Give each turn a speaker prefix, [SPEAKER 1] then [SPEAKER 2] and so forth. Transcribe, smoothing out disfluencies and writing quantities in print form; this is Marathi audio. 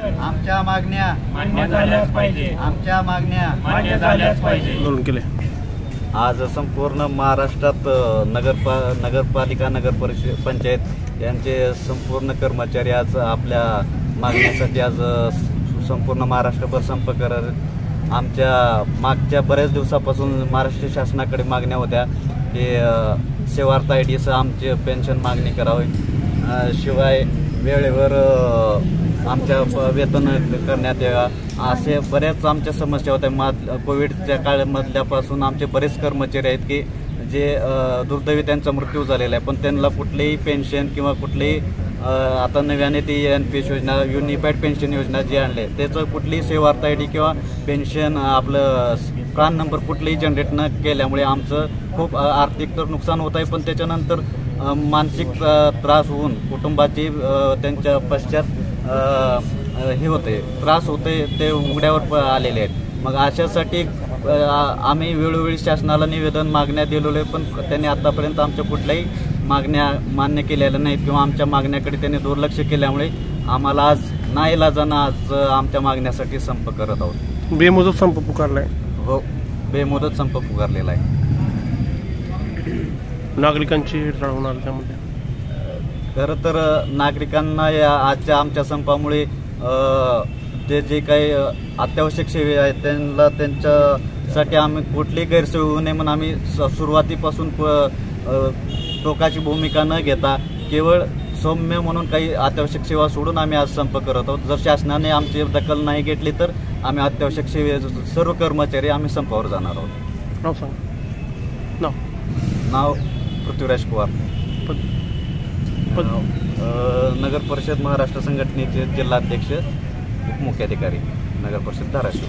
[SPEAKER 1] आमच्या मागण्या
[SPEAKER 2] मान्य झाल्याच पाहिजे.
[SPEAKER 1] आमच्या मागण्या
[SPEAKER 2] मान्य झाल्याच पाहिजे.
[SPEAKER 3] बोलून केले.
[SPEAKER 1] आज संपूर्ण महाराष्ट्रात नगरपालिका नगर परिषद पंचायत यांचे संपूर्ण कर्मचारी आज आपल्या मागणीसाठी आज संपूर्ण महाराष्ट्रभर संप करत. आमच्या मागच्या बऱ्याच दिवसापासून महाराष्ट्र शासनाकडे मागण्या होत्या की सेवार्थ आयडीसह आमचे पेन्शन मागणी करावी, शिवाय वेळेवर आमच्या वेतन करण्यात यावा, असे बऱ्याच आमच्या समस्या होत्या. कोविडच्या काळामधल्यापासून आमचे बरेच कर्मचारी आहेत की जे दुर्दैवी त्यांचा मृत्यू झालेला आहे, पण त्यांना कुठलीही पेन्शन किंवा कुठलीही आता नव्याने ती NPS योजना, युनिफाईड पेन्शन योजना जी आणले त्याचं कुठलीही सेवार्थ आयडी किंवा पेन्शन आपलं प्राण नंबर कुठलेही जनरेट न केल्यामुळे आमचं खूप आर्थिक तर नुकसान होत आहे, पण त्याच्यानंतर मानसिक त्रास होऊन कुटुंबाची त्यांच्या पश्चात हे होते, त्रास होते, ते उघड्यावर आलेले आहेत. मग अशासाठी आम्ही वेळोवेळी शासनाला निवेदन मागण्या दिलेले, पण त्यांनी आतापर्यंत आमच्या कुठल्याही मागण्या मान्य केलेल्या नाहीत किंवा आमच्या मागण्याकडे त्यांनी दुर्लक्ष केल्यामुळे आम्हाला आज नाईलाजानं आज आमच्या मागण्यासाठी संप करत आहोत.
[SPEAKER 3] बेमुदत संप पुकारलाय.
[SPEAKER 1] हो, बेमुदत संप पुकारलेला आहे.
[SPEAKER 3] नागरिकांची हेळसाळ होणार त्यामध्ये.
[SPEAKER 1] खरं तर नागरिकांना या आजच्या आमच्या संपामुळे ते जे काही अत्यावश्यक सेवा आहेत त्यांना त्यांच्यासाठी आम्ही कुठलीही गैरसोय होऊ नये म्हणून आम्ही सुरुवातीपासून टोकाची भूमिका न घेता केवळ सौम्य म्हणून काही अत्यावश्यक सेवा सोडून आम्ही आज संप करत आहोत. जर शासनाने आमची दखल नाही घेतली तर आम्ही अत्यावश्यक सेवेचे सर्व कर्मचारी आम्ही संपावर जाणार आहोत.
[SPEAKER 3] नाव सांग.
[SPEAKER 1] नाव पृथ्वीराज पवार, नगर परिषद महाराष्ट्र संघटनेचे जिल्हाध्यक्ष, उपमुख्याधिकारी नगर परिषद धाराशिव.